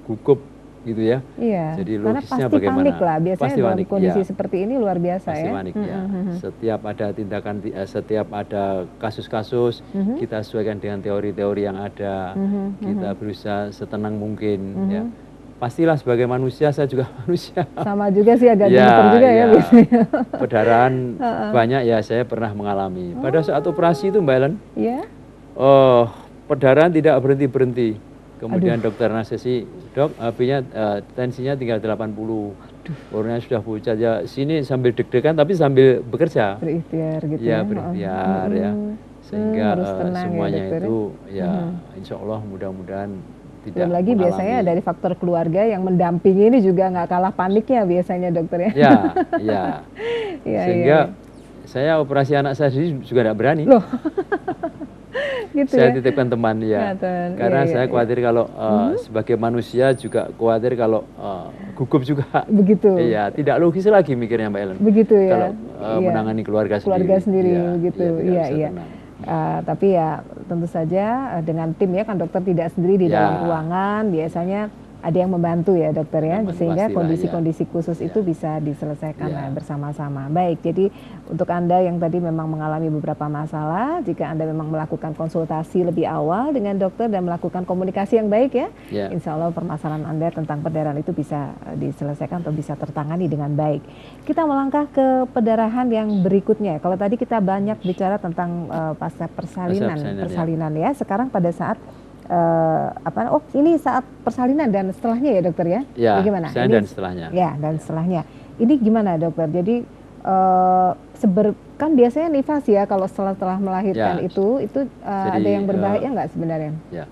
gugup gitu ya. Iya, Jadi karena logisnya pasti bagaimana? panik lah. Biasanya Pasti dalam panik, kondisi ya. seperti ini luar biasa Pasti ya. panik ya. Setiap ada tindakan, setiap ada kasus-kasus, kita sesuaikan dengan teori-teori yang ada. Kita berusaha setenang mungkin ya. Pastilah sebagai manusia, saya juga manusia. Sama juga sih, agak Ya, gemeter juga ya biasanya. Perdarahan banyak ya, saya pernah mengalami. Pada saat operasi itu Mbak Ellen, Iya. perdarahan tidak berhenti-berhenti. Kemudian dokter anestesi, dok, HP-nya, tensinya tinggal 80. Orangnya sudah pucat ya, sini sambil deg-degan tapi sambil bekerja. Berikhtiar gitu Ya, ya. berikhtiar ya. Sehingga Harus tenang semuanya ya, dokter, itu ya insya Allah mudah-mudahan tidak belum lagi mengalami. biasanya dari faktor keluarga yang mendampingi ini juga nggak kalah paniknya biasanya, dokter ya. Ya, ya. Iya, Sehingga iya. saya operasi anak saya sendiri juga tidak berani. Loh, gitu Saya ya. titipkan teman ya. Kelihatan, Karena iya, iya, saya iya. khawatir kalau sebagai manusia juga khawatir kalau gugup juga. Begitu. Iya, tidak logis lagi mikirnya Mbak Ellen. Begitu ya. Kalau Iya. menangani keluarga sendiri. Keluarga sendiri Iya, begitu. tidak Iya, bisa iya. tenang. Tapi ya tentu saja dengan tim ya, kan dokter tidak sendiri di Ya. dalam ruangan, biasanya ada yang membantu ya, dokter ya, Memang sehingga pastilah, kondisi-kondisi khusus ya. itu bisa diselesaikan Ya. bersama-sama. Baik, jadi untuk Anda yang tadi memang mengalami beberapa masalah, jika Anda memang melakukan konsultasi lebih awal dengan dokter dan melakukan komunikasi yang baik ya, Ya. insya Allah permasalahan Anda tentang perdarahan itu bisa diselesaikan atau bisa tertangani dengan baik. Kita melangkah ke perdarahan yang berikutnya. Kalau tadi kita banyak bicara tentang pasca persalinan ya. Sekarang pada saat ini saat persalinan dan setelahnya ya, dokter ya? Ya, bagaimana? persalinan dan setelahnya. Ya, dan setelahnya. Ini gimana, dokter? Jadi kan biasanya nifas ya kalau setelah melahirkan Ya. itu Jadi, ada yang berbahaya nggak sebenarnya? Ya.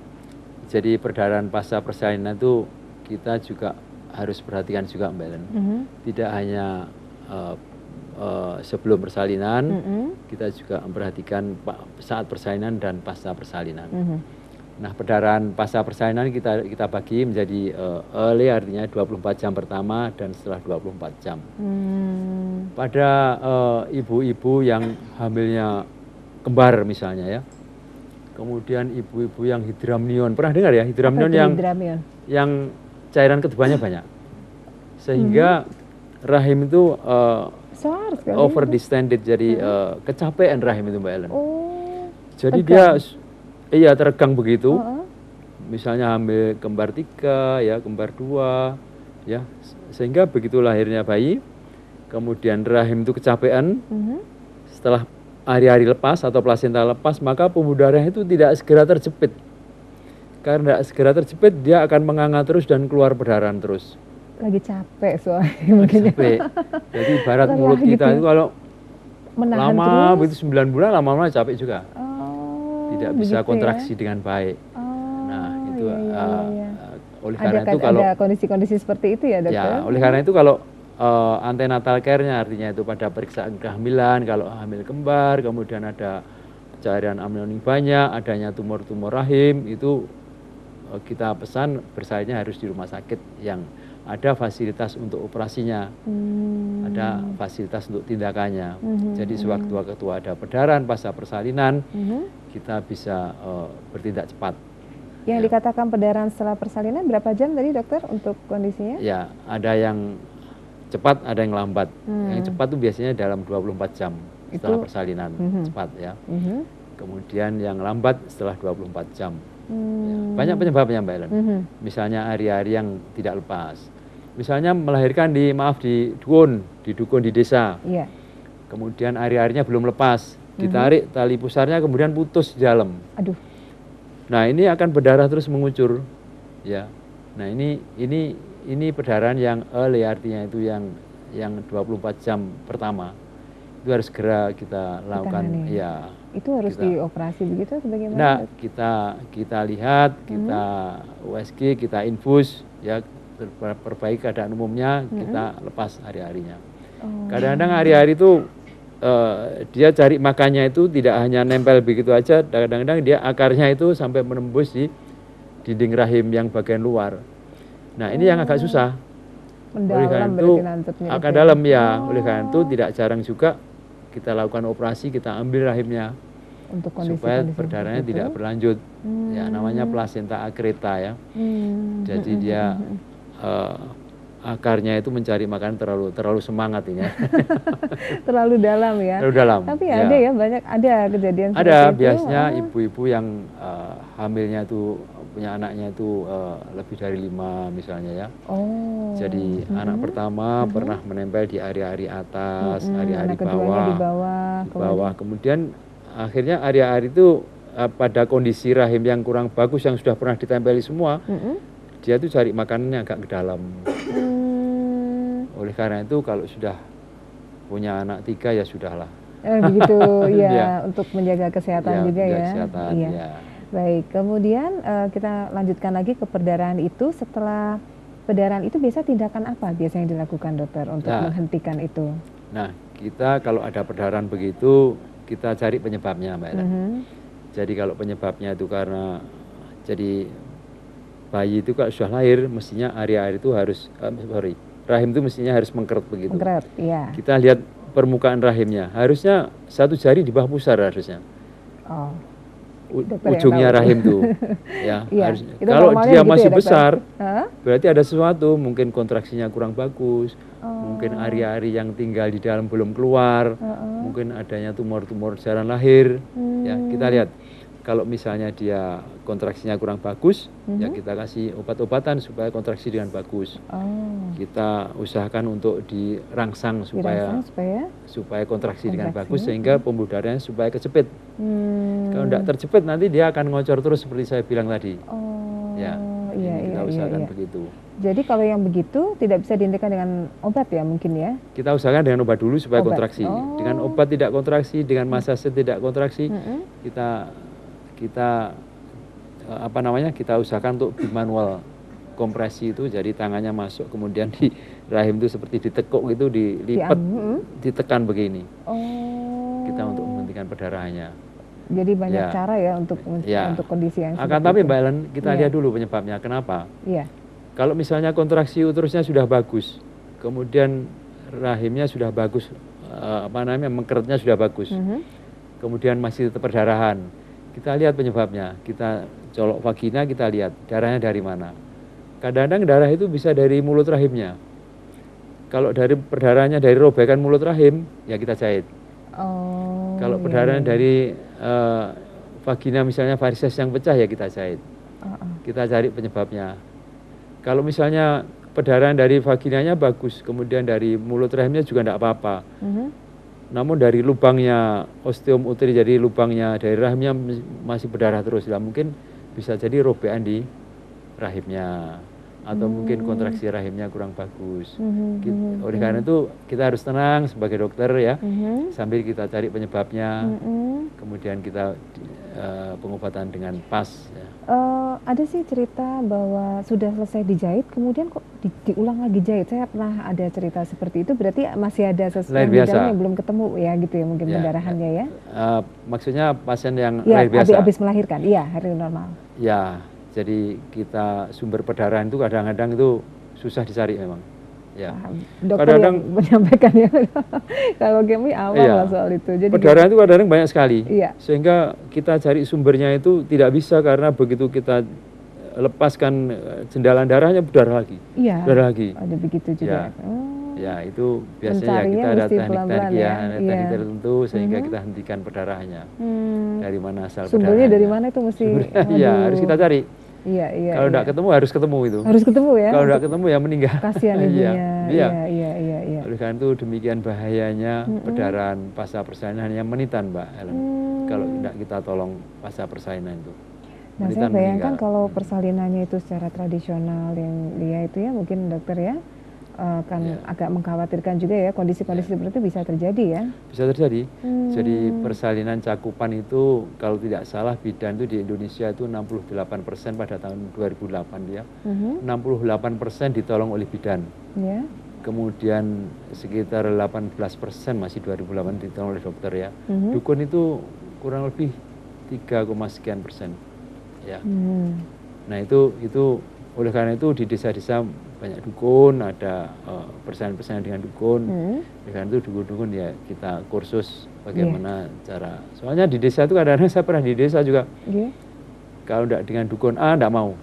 Jadi perdarahan pasca persalinan itu kita juga harus perhatikan juga Mbak Ellen. Tidak hanya sebelum persalinan, kita juga memperhatikan saat persalinan dan pasca persalinan. Nah, perdarahan pasca persalinan kita bagi menjadi early, artinya 24 jam pertama dan setelah 24 jam. Pada ibu-ibu yang hamilnya kembar misalnya ya. Kemudian ibu-ibu yang hidramnion, pernah dengar ya hidramnion yang cairan ketubannya banyak. Sehingga rahim itu over distended, jadi kecapean rahim itu Mbak Ellen. Jadi dia teregang begitu. Misalnya hamil kembar 3 ya, kembar 2 ya. Sehingga begitu lahirnya bayi, kemudian rahim itu kecapean. Setelah hari-hari lepas atau plasenta lepas, maka pembuluh darah itu tidak segera terjepit. Karena tidak segera terjepit, dia akan menganga terus dan keluar perdarahan terus. Lagi capek soalnya. Capek. Jadi ibarat mulut kita itu kalau menahan lama terus. begitu 9 bulan, lama-lama capek juga. Tidak bisa kontraksi ya? dengan baik. Nah, itu oleh karena itu kalau ada kondisi-kondisi seperti itu ya, dokter? Ya, oleh karena itu kalau antenatal care-nya, artinya itu pada periksaan kehamilan, kalau hamil kembar, kemudian ada cairan amnion banyak, adanya tumor-tumor rahim, itu kita pesan bersalinnya harus di rumah sakit yang ada fasilitas untuk operasinya, ada fasilitas untuk tindakannya. Jadi sewaktu-waktu ada perdarahan pasca persalinan, kita bisa bertindak cepat. Yang dikatakan perdarahan setelah persalinan berapa jam tadi, dokter, untuk kondisinya? Ya, ada yang cepat, ada yang lambat. Yang cepat itu biasanya dalam 24 jam setelah persalinan, cepat ya. Kemudian yang lambat setelah 24 jam. Ya, banyak penyebabnya Mbak Ellen. Misalnya hari-hari yang tidak lepas. Misalnya melahirkan di dukun di desa. Kemudian hari-harinya belum lepas, ditarik tali pusarnya kemudian putus di dalam. Aduh. Nah, ini akan berdarah terus mengucur. Ya. Nah, ini perdarahan yang early, artinya itu yang 24 jam pertama. Itu harus segera kita lakukan. Ya. Itu harus dioperasi begitu sebagaimana? Nah, kita lihat, kita USG, kita infus ya, perbaiki keadaan umumnya, kita lepas hari-harinya. Kadang-kadang hari-hari itu dia cari makannya itu tidak hanya nempel begitu aja, kadang-kadang dia akarnya itu sampai menembus di dinding rahim yang bagian luar. Nah, ini yang agak susah. Oleh karena itu agak dalam ya. Oleh karena itu tidak jarang juga kita lakukan operasi, kita ambil rahimnya. untuk supaya kondisi-kondisi perdarahannya seperti tidak itu. berlanjut. Ya, namanya plasenta akreta ya. Jadi dia akarnya itu mencari makanan terlalu semangat ini ya. Terlalu dalam ya. Terlalu dalam. Tapi ya. ada ya, banyak ada kejadian Ada seperti itu. biasanya ibu-ibu yang hamilnya itu punya anaknya itu lebih dari 5 misalnya ya. Oh. Jadi anak pertama pernah menempel di ari-ari atas, ari-ari anak keduanya di bawah. Kemudian akhirnya ari-ari itu pada kondisi rahim yang kurang bagus yang sudah pernah ditempeli semua, dia tuh cari makanannya agak ke dalam. Oleh karena itu kalau sudah punya anak 3 ya sudahlah. Begitu ya, Ya. untuk menjaga kesehatan juga menjaga ya. kesehatan, Iya. ya. Baik, kemudian kita lanjutkan lagi ke perdarahan itu. Setelah perdarahan itu biasa tindakan apa biasanya yang dilakukan dokter untuk menghentikan itu? Nah, kita kalau ada perdarahan begitu, kita cari penyebabnya, Mbak Ellen. Jadi kalau penyebabnya itu karena jadi bayi itu kalau sudah lahir mestinya area itu harus rahim itu mestinya harus mengkeret begitu. Mengkeret, iya. Kita lihat permukaan rahimnya, harusnya 1 jari di bawah pusar harusnya. Oh. Ujungnya rahim tuh ya, iya, harus. Kalau dia gitu masih ya, besar, berarti ada sesuatu, mungkin kontraksinya kurang bagus, mungkin ari-ari yang tinggal di dalam belum keluar, mungkin adanya tumor-tumor jalan lahir. Ya, kita lihat. Kalau misalnya dia kontraksinya kurang bagus, ya kita kasih obat-obatan supaya kontraksi dengan bagus. Kita usahakan untuk dirangsang supaya kontraksi dengan bagus, sehingga pembuluh darahnya supaya kejepit. Kalau tidak terjepit nanti dia akan ngocor terus seperti saya bilang tadi. Kita usahakan begitu. Jadi kalau yang begitu tidak bisa dihentikan dengan obat ya mungkin ya? Kita usahakan dengan obat dulu supaya kontraksi. Dengan obat tidak kontraksi, dengan masase tidak kontraksi, kita kita usahakan untuk bimanual kompresi itu, jadi tangannya masuk kemudian di rahim itu seperti ditekuk gitu, dilipat, ditekan begini. Kita untuk menghentikan perdarahannya. Jadi banyak cara ya untuk kondisi yang seperti tapi itu. Mbak Ellen, kita lihat dulu penyebabnya. Kenapa? Kalau misalnya kontraksi uterusnya sudah bagus, kemudian rahimnya sudah bagus, mengkeretnya sudah bagus, kemudian masih tetap perdarahan, kita lihat penyebabnya. Kita colok vagina, kita lihat darahnya dari mana. Kadang-kadang darah itu bisa dari mulut rahimnya. Kalau dari perdarahannya dari robekan mulut rahim, ya kita jahit. Kalau perdarahan dari vagina misalnya varises yang pecah, ya kita jahit. Kita cari penyebabnya. Kalau misalnya perdarahan dari vaginanya bagus, kemudian dari mulut rahimnya juga tidak apa-apa. Namun dari lubangnya osteum uteri, jadi lubangnya dari rahimnya masih berdarah terus, lah mungkin bisa jadi robekan di rahimnya, atau mungkin kontraksi rahimnya kurang bagus. Oleh karena itu kita harus tenang sebagai dokter ya, sambil kita cari penyebabnya, kemudian kita pengobatan dengan pas. Ya. Ada sih cerita bahwa sudah selesai dijahit, kemudian kok diulang lagi jahit. Saya pernah ada cerita seperti itu, berarti masih ada sesuatu yang belum ketemu ya gitu ya, mungkin pendarahannya ya. Maksudnya pasien yang lahir biasa. Habis melahirkan, iya hari normal. Ya, jadi kita sumber perdarahan itu kadang-kadang itu susah dicari memang. Ya. Dokter yang menyampaikan ya, kalau kami awal soal itu. Jadi perdarahan itu kadang-kadang banyak sekali, sehingga kita cari sumbernya itu tidak bisa, karena begitu kita lepaskan jendalan darahnya berdarah lagi. Berdarah lagi. Ada begitu juga. Ya, itu biasanya kita ada teknik tertentu sehingga kita hentikan perdarahannya. Dari mana asal sumbernya, dari mana itu mesti. Iya, harus kita cari. Kalau tidak ketemu, harus ketemu itu. Harus ketemu ya. Kalau tidak ketemu ya meninggal. Kasihan ibunya. Iya. Oleh karena itu demikian bahayanya perdarahan pasca persalinan yang menitan, Mbak Ellen. Kalau tidak kita tolong pasca persalinan itu. Nah, saya bayangkan kalau persalinannya itu secara tradisional yang dia itu ya, mungkin dokter ya, kan agak mengkhawatirkan juga ya, kondisi-kondisi seperti itu bisa terjadi ya. Bisa terjadi. Jadi persalinan cakupan itu kalau tidak salah bidan itu di Indonesia itu 68% pada tahun 2008 ya. 68% ditolong oleh bidan. Kemudian sekitar 18% masih 2008 ditolong oleh dokter ya. Dukun itu kurang lebih 3, sekian persen. Ya. Nah itu Oleh karena itu di desa-desa banyak dukun, ada persalinan-persalinan dengan dukun. Oleh karena itu dukun-dukun ya kita kursus bagaimana cara. Soalnya di desa itu kadang-kadang saya pernah di desa juga. Kalau enggak dengan dukun A enggak mau.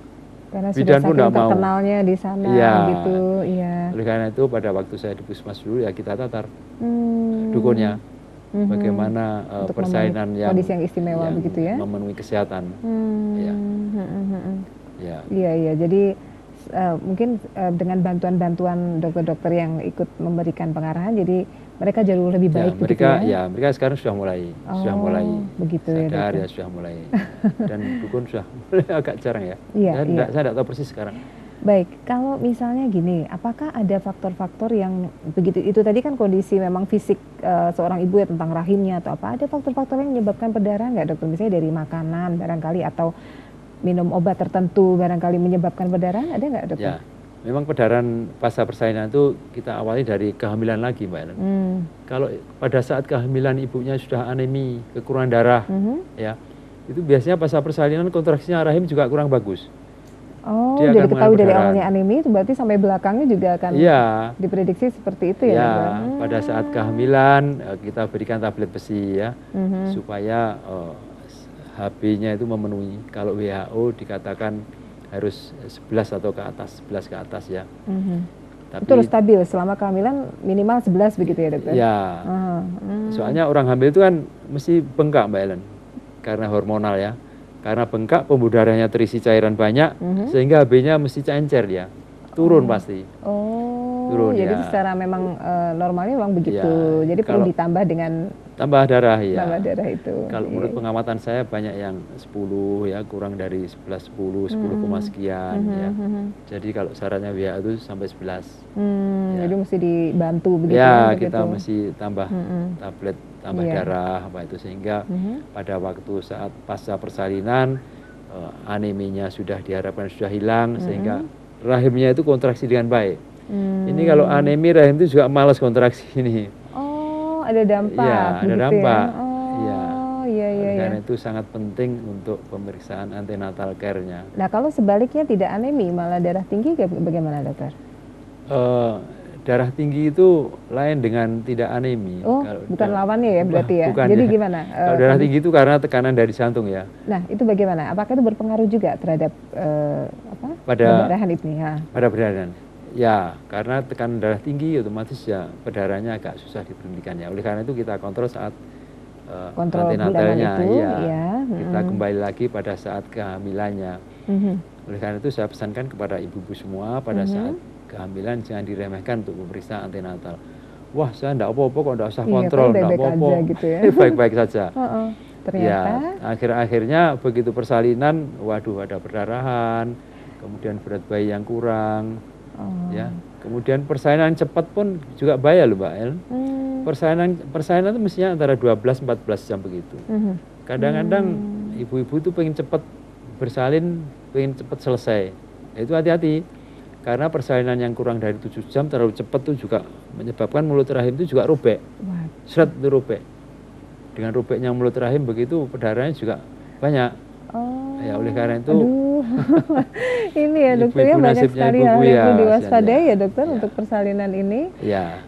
Karena Bidan sudah pun saking enggak mau. terkenalnya di sana gitu. Iya. Oleh karena itu pada waktu saya di Puskesmas dulu ya kita tatar dukunnya. Bagaimana persalinan yang kondisi yang istimewa begitu ya, memenuhi kesehatan. Iya. Jadi mungkin dengan bantuan-bantuan dokter-dokter yang ikut memberikan pengarahan, jadi mereka jauh lebih baik begitu ya? Mereka sekarang sudah mulai begitu sadar ya, sudah mulai dan dukun sudah mulai agak jarang ya. Saya tidak tahu persis sekarang. Baik, kalau misalnya gini, apakah ada faktor-faktor yang begitu, itu tadi kan kondisi memang fisik seorang ibu ya tentang rahimnya atau apa, ada faktor-faktor yang menyebabkan perdarahan nggak dokter? Misalnya dari makanan barangkali atau minum obat tertentu barangkali menyebabkan perdarahan, ada nggak dokter? Ya, memang perdarahan pasca persalinan itu kita awali dari kehamilan lagi Mbak Ellen. Kalau pada saat kehamilan ibunya sudah anemi, kekurangan darah, ya itu biasanya pasca persalinan kontraksinya rahim juga kurang bagus. Dia jadi ketahui dari awalnya anemi, itu berarti sampai belakangnya juga akan diprediksi seperti itu ya? Ya, pada saat kehamilan kita berikan tablet besi ya, supaya HB-nya itu memenuhi. Kalau WHO dikatakan harus 11 atau ke atas, 11 ke atas ya. Tapi itu harus stabil selama kehamilan minimal 11 begitu ya dokter? Ya, soalnya orang hamil itu kan mesti bengkak Mbak Ellen, karena hormonal ya. Karena bengkak, pembuluh darahnya terisi cairan banyak, sehingga HB-nya mesti cencer dia, turun pasti. Turun, jadi secara memang normalnya memang begitu. Jadi perlu ditambah dengan tambah darah ya. Tambah darah itu. Kalau menurut pengamatan saya banyak yang 10 ya, kurang dari 11 10 sekian ya. Jadi kalau syaratnya WHO itu sampai 11. Jadi mesti dibantu begitu ya. Kita mesti tambah tablet tambah darah apa itu, sehingga pada waktu saat pasca persalinan aneminya sudah diharapkan sudah hilang, sehingga rahimnya itu kontraksi dengan baik. Ini kalau anemi rahim itu juga malas kontraksi ini. Ada dampak. Ya, ada dampak. Iya. Karena itu sangat penting untuk pemeriksaan antenatal care-nya. Nah, kalau sebaliknya tidak anemi, malah darah tinggi bagaimana dokter? Darah tinggi itu lain dengan tidak anemi. Bukan lawannya ya berarti ya? Bukan, jadi ya. gimana? Kalau darah tinggi itu karena tekanan dari jantung ya. Nah, itu bagaimana? Apakah itu berpengaruh juga terhadap perdarahan itu? Pada perdarahan. Ya, karena tekanan darah tinggi otomatis ya perdarahannya agak susah diberhentikan ya. Oleh karena itu kita kontrol saat antenatalnya kita kembali lagi pada saat kehamilannya. Oleh karena itu saya pesankan kepada ibu-ibu semua pada saat kehamilan jangan diremehkan untuk memeriksa antenatal. Wah, saya enggak apa-apa kok, enggak usah kontrol, enggak apa-apa. Gitu ya. Baik-baik saja. Ternyata akhir-akhirnya begitu persalinan, waduh ada perdarahan, kemudian berat bayi yang kurang. Ya, kemudian persalinan cepat pun juga bahaya loh Mbak El. Persalinan itu mestinya antara 12-14 jam begitu. Kadang-kadang ibu-ibu itu pengen cepat bersalin, pengen cepat selesai. Itu hati-hati, karena persalinan yang kurang dari 7 jam terlalu cepat itu juga menyebabkan mulut rahim itu juga robek. Seret itu robek. Dengan robeknya mulut rahim begitu perdarahannya juga banyak. Ya, oleh karena itu ini ya dokter ya, banyak sekali hal yang perlu diwaspadai ya dokter untuk persalinan ini.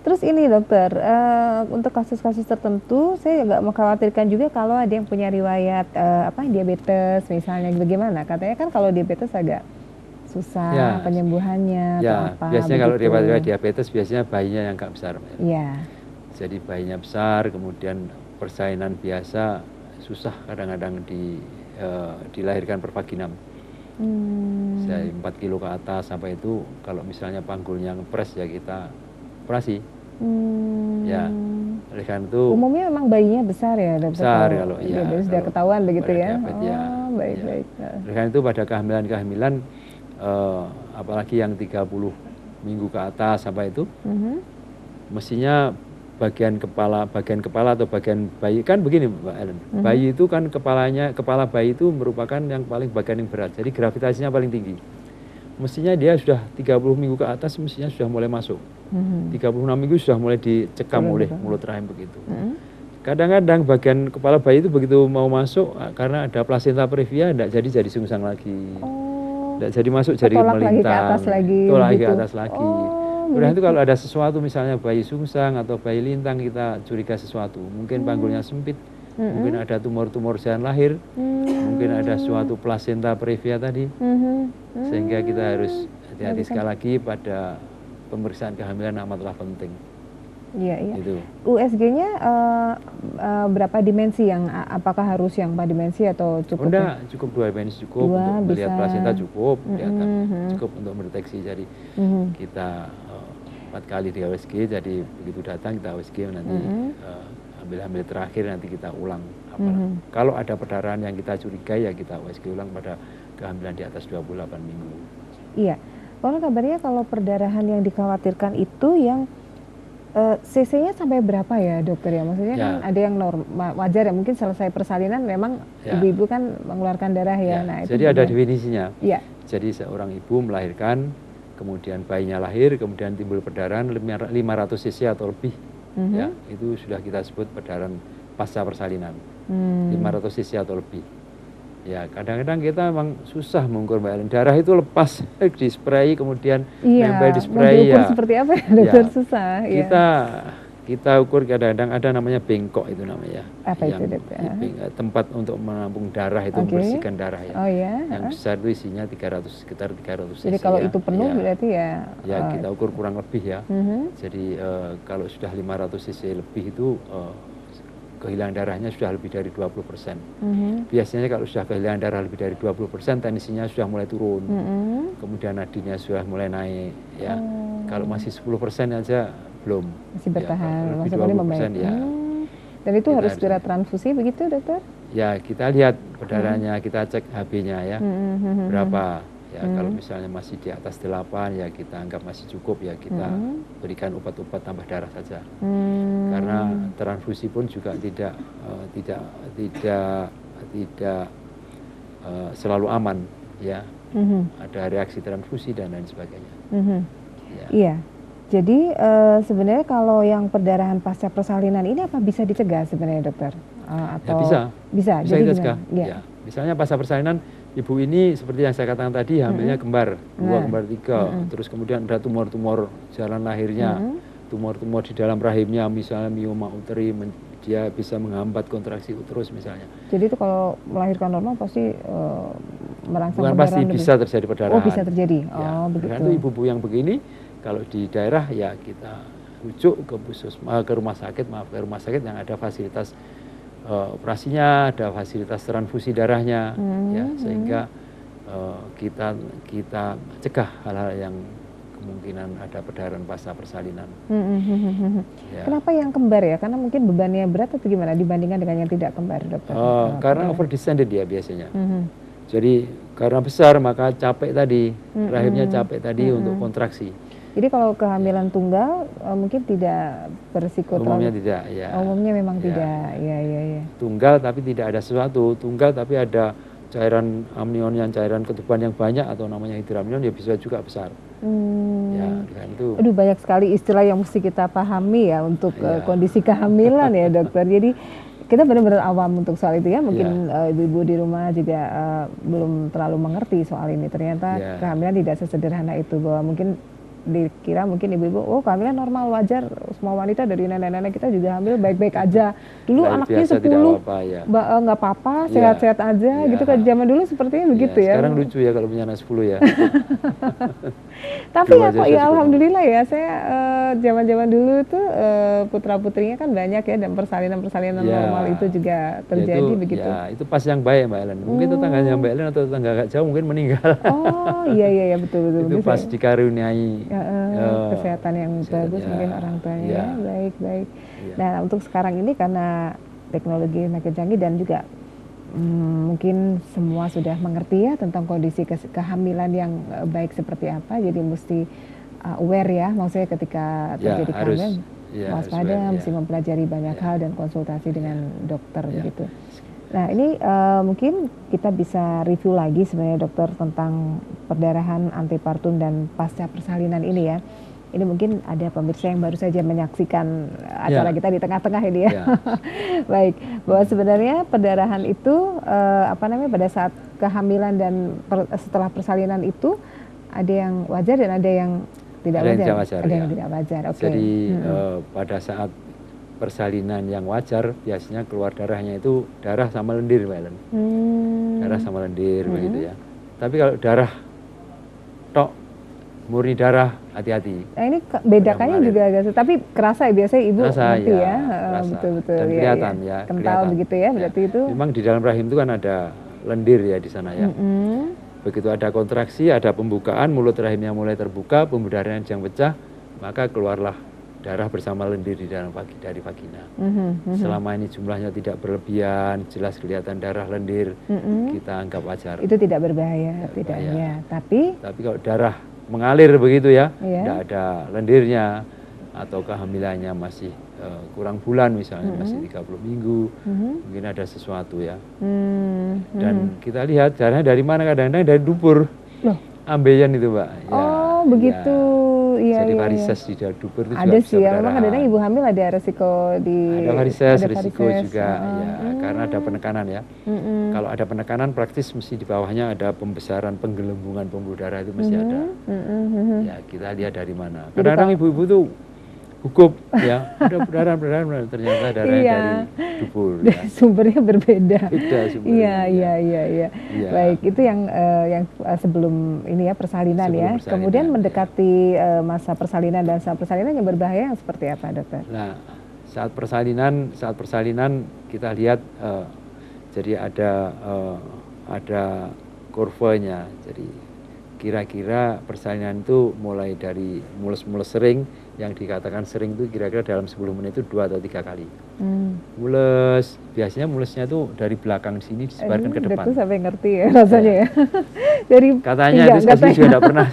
Terus ini dokter, untuk kasus-kasus tertentu saya agak mengkhawatirkan juga kalau ada yang punya riwayat diabetes misalnya, bagaimana? Katanya kan kalau diabetes agak susah penyembuhannya atau apa. Biasanya kalau riwayat diabetes biasanya bayinya yang nggak besar. Jadi bayinya besar, kemudian persalinan biasa susah kadang-kadang dilahirkan per vaginam. 4 kilo ke atas sampai itu, kalau misalnya panggulnya ngepres ya kita operasi. Ya, oleh karena itu umumnya memang bayinya besar ya dokter? Besar kalau iya. Sudah ketahuan begitu ya? Baik. Oleh karena itu pada kehamilan apalagi yang 30 minggu ke atas sampai itu, mestinya bagian kepala atau bagian bayi kan begini Mbak Ellen. Bayi itu kan kepala bayi itu merupakan yang paling bagian yang berat. Jadi gravitasinya paling tinggi. Mestinya dia sudah 30 minggu ke atas mestinya sudah mulai masuk. 36 minggu sudah mulai dicekam oleh mulut rahim begitu. Kadang-kadang bagian kepala bayi itu begitu mau masuk karena ada plasenta previa enggak jadi sungsang lagi. Nggak jadi masuk, jadi Ketolak melintang. lagi ke atas lagi. Tolak gitu. ke atas lagi. Oh, Udah itu kalau ada sesuatu misalnya bayi sungsang atau bayi lintang kita curiga sesuatu. Mungkin panggulnya sempit, mungkin ada tumor-tumor jalan lahir, mungkin ada suatu plasenta previa tadi. Sehingga kita harus hati-hati sekali lagi pada pemeriksaan kehamilan amatlah penting. Iya, iya. Gitu. USG-nya berapa dimensi yang apakah harus yang 4 dimensi atau cukup? Enggak, cukup 2 dimensi cukup Dua, untuk melihat bisa. plasenta cukup, cukup untuk mendeteksi. Jadi kita 4 kali di USG, jadi begitu datang kita USG nanti hamil-hamil terakhir nanti kita ulang. Kalau ada perdarahan yang kita curigai ya kita USG ulang pada kehamilan di atas 28 minggu. Iya, kalau kabarnya kalau perdarahan yang dikhawatirkan itu yang CC-nya sampai berapa ya dokter ya? Maksudnya kan ada yang wajar ya, mungkin selesai persalinan memang ibu-ibu kan mengeluarkan darah ya. Nah, itu jadi ada definisinya. Iya. Jadi seorang ibu melahirkan, kemudian bayinya lahir, kemudian timbul perdarahan 500 cc atau lebih, ya itu sudah kita sebut perdarahan pasca persalinan. 500 cc atau lebih. Ya kadang-kadang kita memang susah mengukur Mbak Ellen. Darah itu lepas di spray kemudian nempel di spray ya. Seperti apa ya dokter, susah. Kita ukur kadang-kadang ada namanya bengkok itu namanya. Apa itu dokter? Tempat untuk menampung darah itu membersihkan darah ya. Oh ya. Yang besar itu isinya sekitar 300 cc. Jadi kalau itu penuh berarti ya. Ya kita ukur kurang lebih ya. Jadi kalau sudah 500 cc lebih itu kehilangan darahnya sudah lebih dari 20%. Biasanya kalau sudah kehilangan darah lebih dari 20%, tensinya sudah mulai turun. Kemudian nadinya sudah mulai naik. Ya, kalau masih 10% aja belum. Masih bertahan. Ya, lebih 20% ya. Dan itu harus segera transfusi begitu dokter? Ya kita lihat perdarahannya, kita cek HB-nya ya, berapa. Ya kalau misalnya masih di atas 8 ya kita anggap masih cukup ya kita berikan obat-obat tambah darah saja. Karena transfusi pun juga tidak selalu aman ya. Ada reaksi transfusi dan lain sebagainya. Iya. Jadi sebenarnya kalau yang perdarahan pasca persalinan ini apa bisa dicegah sebenarnya dokter? Atau ya bisa jadi dicegah. Ya. Misalnya pasca persalinan ibu ini seperti yang saya katakan tadi hamilnya kembar 2, kembar 3, terus kemudian ada tumor-tumor jalan lahirnya, tumor-tumor di dalam rahimnya, misalnya mioma uteri, dia bisa menghambat kontraksi uterus misalnya. Jadi itu kalau melahirkan normal pasti merangsang bukan pasti bisa terjadi perdarahan. Oh bisa terjadi. Ya, begitu. Itu ibu-ibu yang begini kalau di daerah ya kita rujuk ke rumah sakit yang ada fasilitas operasinya, ada fasilitas transfusi darahnya, ya sehingga kita cegah hal-hal yang kemungkinan ada perdarahan pasca persalinan. Ya. Kenapa yang kembar ya? Karena mungkin bebannya berat atau gimana dibandingkan dengan yang tidak kembar, dokter? Karena over distended ya biasanya. Jadi karena besar maka capek tadi, rahimnya capek tadi untuk kontraksi. Jadi kalau kehamilan tunggal mungkin tidak berisiko umumnya tidak ya. Umumnya memang tidak. Ya. Tunggal tapi tidak ada sesuatu. Tunggal tapi ada cairan amnion cairan ketuban yang banyak atau namanya hidramnion ya bisa juga besar. Ya, kan itu. Aduh banyak sekali istilah yang mesti kita pahami ya untuk kondisi kehamilan ya dokter. Jadi kita benar-benar awam untuk soal itu ya. Mungkin ibu-ibu di rumah juga belum terlalu mengerti soal ini. Ternyata kehamilan tidak sesederhana itu, bahwa mungkin dikira mungkin ibu-ibu, oh kehamilan normal, wajar, semua wanita dari nenek-nenek kita juga hamil baik-baik aja. Dulu anaknya 10, nggak apa-apa, sehat-sehat aja, gitu kan. Zaman dulu sepertinya begitu ya. Sekarang lucu ya kalau punya anak 10 ya. Tapi ya kok ya alhamdulillah ya, saya zaman-zaman dulu tuh putra-putrinya kan banyak ya, dan persalinan-persalinan normal itu juga terjadi begitu. Ya, itu pas yang baik Mbak Ellen. Mungkin tetangganya Mbak Ellen atau tetangga agak jauh mungkin meninggal. Oh iya betul. Itu pas dikaruniai kesehatan yang bagus mungkin orang tuanya. Baik. Nah untuk sekarang ini karena teknologi makin canggih dan juga mungkin semua sudah mengerti ya tentang kondisi kehamilan yang baik seperti apa, jadi mesti aware ya, maksudnya ketika terjadi kehamilan waspada, mesti mempelajari banyak hal dan konsultasi dengan dokter begitu. Nah ini mungkin kita bisa review lagi sebenarnya dokter tentang perdarahan antepartum dan pasca persalinan ini ya. Ini mungkin ada pemirsa yang baru saja menyaksikan acara kita di tengah-tengah ini ya. Baik, bahwa sebenarnya perdarahan itu pada saat kehamilan dan setelah persalinan itu ada yang wajar dan ada yang tidak Ada yang wajar. tidak wajar, Ada ya. yang tidak wajar. Oke. Jadi pada saat persalinan yang wajar biasanya keluar darahnya itu darah sama lendir, Mbak Ellen. Darah sama lendir begitu ya. Tapi kalau darah tok, murni darah, hati-hati. Nah, ini bedakannya juga agak, tapi kerasa ya biasanya ibu Kerasa, ngerti ya. kerasa. Betul-betul. Dan kelihatan ya. Kental kelihatan. begitu ya, berarti itu. Memang di dalam rahim itu kan ada lendir ya di sana ya. Begitu ada kontraksi, ada pembukaan, mulut rahimnya mulai terbuka, pembuluh darahnya yang pecah, maka keluarlah darah bersama lendir di dalam dari vagina. Selama ini jumlahnya tidak berlebihan, jelas kelihatan darah lendir, kita anggap wajar. Itu tidak berbahaya, tidak ya. Tapi kalau darah mengalir begitu ya, tidak ada lendirnya, atau kehamilannya masih kurang bulan misalnya, masih 30 minggu, mungkin ada sesuatu ya. Dan kita lihat darahnya dari mana, kadang-kadang dari dubur. Ambeien itu, Mbak. Ya, oh begitu. Ya. Jadi varises di dubur itu ada juga sih ya, memang kadang-kadang ibu hamil ada resiko ada varises, risiko juga ya, karena ada penekanan ya. Kalau ada penekanan praktis mesti di bawahnya ada pembesaran, penggelembungan pembuluh darah itu mesti ada. Ya kita lihat dari mana. Kadang-kadang ibu-ibu tuh gugup ya, udah berdarah ternyata darahnya dari dubur. Ya. Sumbernya berbeda. Beda sumbernya. Iya. Baik, itu yang sebelum ini ya persalinan ya. Kemudian mendekati masa persalinan dan saat persalinan yang berbahaya yang seperti apa, dokter? Nah, saat persalinan kita lihat jadi ada kurvanya. Jadi kira-kira persalinan itu mulai dari mulus-mulus sering, yang dikatakan sering itu kira-kira dalam 10 menit itu 2 atau 3 kali. Mules, biasanya mulesnya itu dari belakang sini disebarkan ke depan. Itu sampai ngerti ya rasanya ya. Dari katanya itu saya juga tidak pernah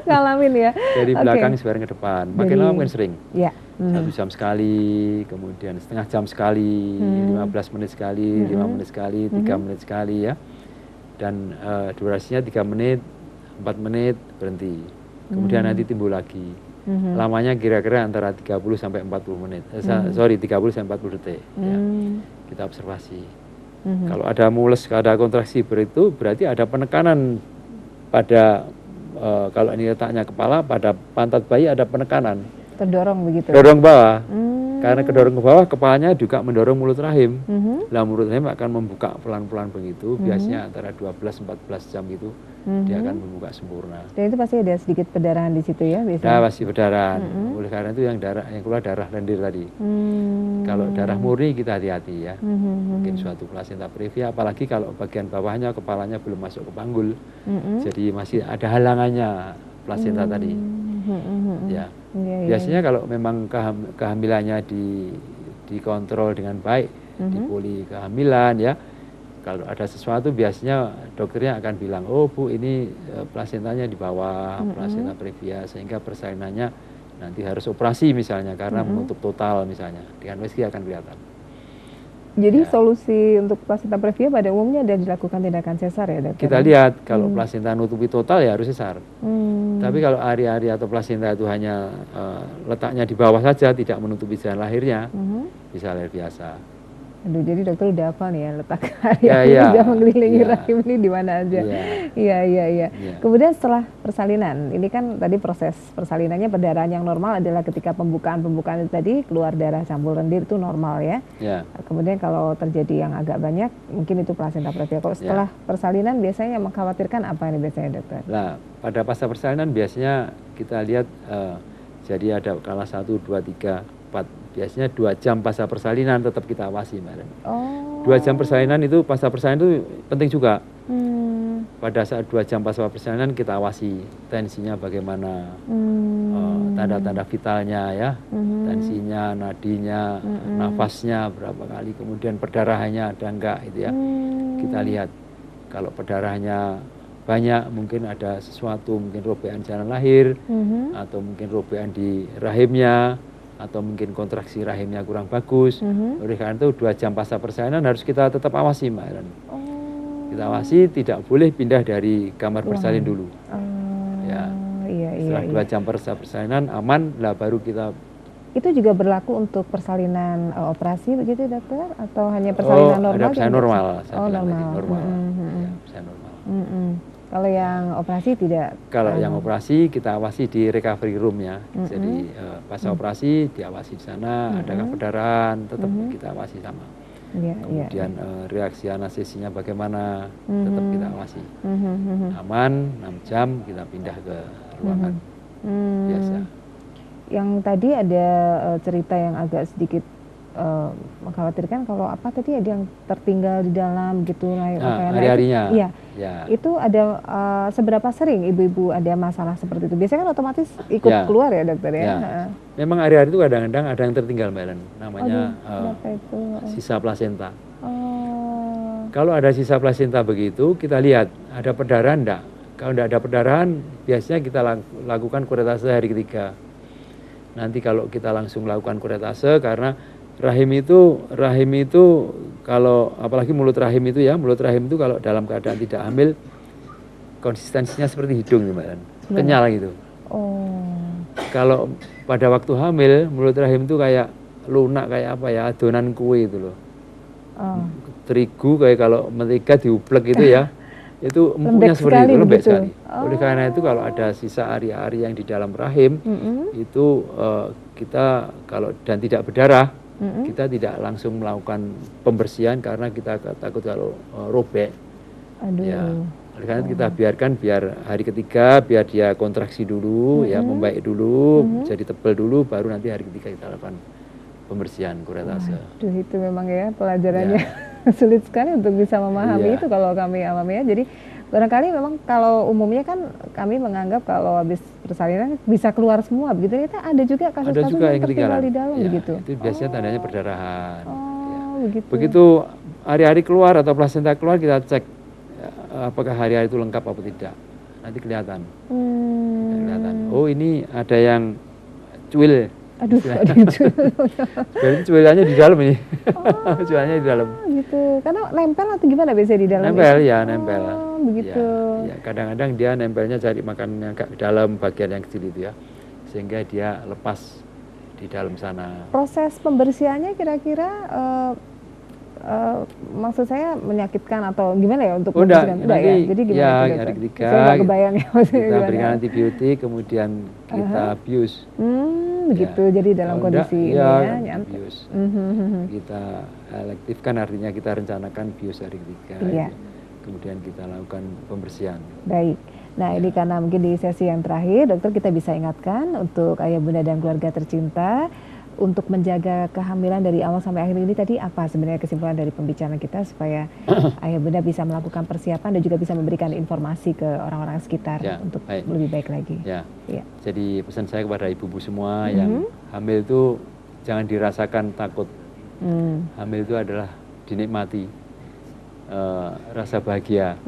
ngalamin ya. Dari belakang disebarkan ke depan. Makin lama makin sering. Ya. 1 jam sekali, kemudian setengah jam sekali, 15 menit sekali, 5 menit sekali, 3 menit sekali ya. Dan durasinya 3 menit, 4 menit berhenti. Kemudian nanti timbul lagi. Lamanya kira-kira antara 30 sampai 40 menit. 30 sampai 40 detik ya. Kita observasi. Kalau ada mules, ada kontraksi berarti ada penekanan pada kalau ini letaknya kepala, pada pantat bayi ada penekanan. Terdorong begitu. Dorong bawah. Karena kedorong ke bawah, kepalanya juga mendorong mulut rahim. Nah, mulut rahim akan membuka pelan-pelan begitu, biasanya antara 12-14 jam gitu. Dia akan membuka sempurna. Dan itu pasti ada sedikit perdarahan di situ ya biasanya? Nah, pasti perdarahan. Oleh karena itu yang keluar darah lendir tadi. Kalau darah murni kita hati-hati ya. Mungkin suatu plasenta previa, apalagi kalau bagian bawahnya kepalanya belum masuk ke panggul. Jadi masih ada halangannya plasenta tadi. Ya. Biasanya kalau memang kehamilannya dikontrol dengan baik, di poli kehamilan ya. Kalau ada sesuatu biasanya dokternya akan bilang, oh Bu ini plasentanya di bawah, plasenta previa, sehingga persalinannya nanti harus operasi misalnya karena menutup total misalnya. Dengan USG akan kelihatan. Jadi solusi untuk plasenta previa pada umumnya ada dilakukan tindakan sesar ya dokter? Kita lihat kalau plasenta nutupi total ya harus sesar. Tapi kalau ari-ari atau plasenta itu hanya letaknya di bawah saja, tidak menutupi jalan lahirnya, bisa lahir biasa. Aduh, jadi dokter udah hafal nih ya letak area udah mengelilingi rahim ini di mana aja. Iya. Kemudian setelah persalinan, ini kan tadi proses persalinannya perdarahan yang normal adalah ketika pembukaan itu tadi keluar darah campur lendir itu normal ya. Kemudian kalau terjadi yang agak banyak, mungkin itu plasenta previa. Kalau setelah persalinan biasanya yang mengkhawatirkan apa ini biasanya dokter? Nah, pada pasca persalinan biasanya kita lihat jadi ada skala 1, 2, 3, 4. Biasanya 2 jam pasca persalinan tetap kita awasi, Mbak. 2 jam persalinan itu pasca persalinan itu penting juga. Pada saat 2 jam pasca persalinan kita awasi tensinya bagaimana, tanda-tanda vitalnya ya, tensinya, nadinya, nafasnya berapa kali, kemudian perdarahannya ada enggak itu ya. Kita lihat kalau perdarahannya banyak, mungkin ada sesuatu, mungkin robekan jalan lahir, atau mungkin robekan di rahimnya, atau mungkin kontraksi rahimnya kurang bagus. Oleh karena itu 2 jam pasca persalinan harus kita tetap awasi, Mbak Ellen. Kita awasi, tidak boleh pindah dari kamar bersalin dulu. Setelah 2 jam pasca persalinan aman, lah baru kita. Itu juga berlaku untuk persalinan operasi begitu dokter, atau hanya persalinan normal? Ada persalinan normal. Normal. Normal. Ya, persalinan normal. Kalau yang operasi tidak? Kalau yang operasi kita awasi di recovery room ya. Jadi pasca operasi diawasi di sana, adakah perdarahan, tetap kita awasi sama. Kemudian reaksi anestesinya bagaimana, tetap kita awasi. Aman, 6 jam kita pindah ke ruangan biasa. Yang tadi ada cerita yang agak sedikit mengkhawatirkan, kalau apa tadi ada yang tertinggal di dalam gitu hari-harinya. Iya. Ya. Itu ada seberapa sering ibu-ibu ada masalah seperti itu? Biasanya kan otomatis ikut keluar ya dokter ya. Memang hari-hari itu kadang-kadang ada yang tertinggal Mbak Ellen, namanya sisa plasenta. Kalau ada sisa plasenta begitu, kita lihat ada perdarahan enggak. Kalau enggak ada perdarahan, biasanya kita lakukan kuretase hari ketiga. Nanti kalau kita langsung lakukan kuretase, karena rahim itu kalau apalagi mulut rahim itu kalau dalam keadaan tidak hamil, konsistensinya seperti hidung Mbak Ellen, kenyal gitu. Kalau pada waktu hamil, mulut rahim itu kayak lunak, kayak apa ya, adonan kue itu loh. Terigu kayak kalau mentega diuplek itu ya. Itu empuknya seperti itu, lembek sekali. Oleh karena itu kalau ada sisa ari-ari yang di dalam rahim, itu kita kalau dan tidak berdarah, kita tidak langsung melakukan pembersihan karena kita takut kalau robek. Ya, oleh karena itu kita biarkan biar hari ketiga, biar dia kontraksi dulu, ya membaik dulu, jadi tebal dulu, baru nanti hari ketiga kita lakukan pembersihan kuretase. Itu memang ya pelajarannya sulit sekali untuk bisa memahami itu kalau kami alami ya. Jadi barangkali memang kalau umumnya kan kami menganggap kalau habis persalinan bisa keluar semua begitu, ternyata ada juga kasus-kasus yang tertinggal di dalam begitu. Itu biasanya tandanya perdarahan. Begitu hari-hari keluar atau plasenta keluar, kita cek apakah hari-hari itu lengkap atau tidak. Nanti kelihatan. Oh ini ada yang cuil. Jadi cuilannya di dalam ini. Cuilannya di dalam. Gitu. Karena nempel atau gimana biasanya di dalam? Nempel ya, nempel. Begitu. Ya, kadang-kadang dia nempelnya cari makanan yang agak di dalam bagian yang kecil itu ya. Sehingga dia lepas di dalam sana. Proses pembersihannya kira-kira maksud saya menyakitkan atau gimana ya untuk membersihkan? Udah ya. Jadi gimana? Hari ketiga saya nggak kebayang ya. Kita berikan antibiotik, kemudian kita bius. Begitu, jadi dalam kondisi bius. Kita elektifkan, artinya kita rencanakan bius hari ketiga. Kemudian kita lakukan pembersihan. Baik. Nah ini karena mungkin di sesi yang terakhir, dokter kita bisa ingatkan untuk ayah bunda dan keluarga tercinta, untuk menjaga kehamilan dari awal sampai akhir ini tadi apa sebenarnya kesimpulan dari pembicaraan kita supaya ayah bunda bisa melakukan persiapan dan juga bisa memberikan informasi ke orang-orang sekitar untuk lebih baik lagi. Jadi pesan saya kepada ibu-ibu semua yang hamil itu jangan dirasakan takut. Hamil itu adalah dinikmati, rasa bahagia.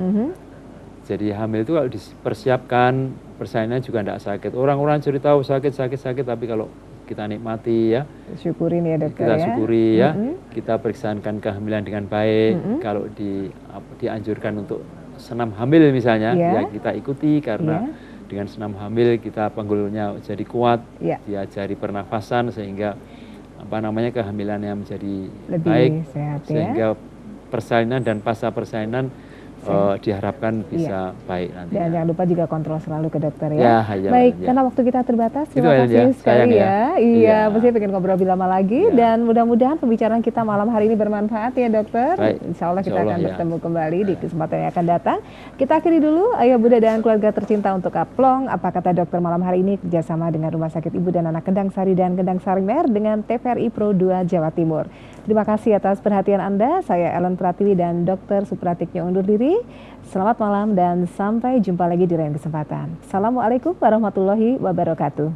Jadi hamil itu kalau dipersiapkan, persalinannya juga tidak sakit. Orang-orang cerita sakit, tapi kalau kita nikmati ya, syukurin ya dokter, kita syukuri ya, kita periksakan kehamilan dengan baik. Kalau dianjurkan untuk senam hamil misalnya, ya kita ikuti karena dengan senam hamil kita panggulnya jadi kuat, diajari pernafasan sehingga kehamilannya menjadi lebih baik, sehat, sehingga persalinan dan pasca persalinan diharapkan bisa baik nanti. Dan jangan lupa juga kontrol selalu ke dokter ya. Baik, karena waktu kita terbatas, terima kasih sekali ya. Pasti pengen ngobrol lebih lama lagi dan mudah-mudahan pembicaraan kita malam hari ini bermanfaat ya dokter. Insya Allah kita akan bertemu kembali di kesempatan yang akan datang. Kita akhiri dulu ayah bunda dan keluarga tercinta untuk Kaplong. Apa kata dokter malam hari ini kerjasama dengan Rumah Sakit Ibu dan Anak Kendang Sari dan Kendang Sari Mer dengan TVRI Pro 2 Jawa Timur. Terima kasih atas perhatian Anda. Saya Ellen Pratiwi dan Dr. Supratiknya undur diri. Selamat malam dan sampai jumpa lagi di lain kesempatan. Assalamualaikum warahmatullahi wabarakatuh.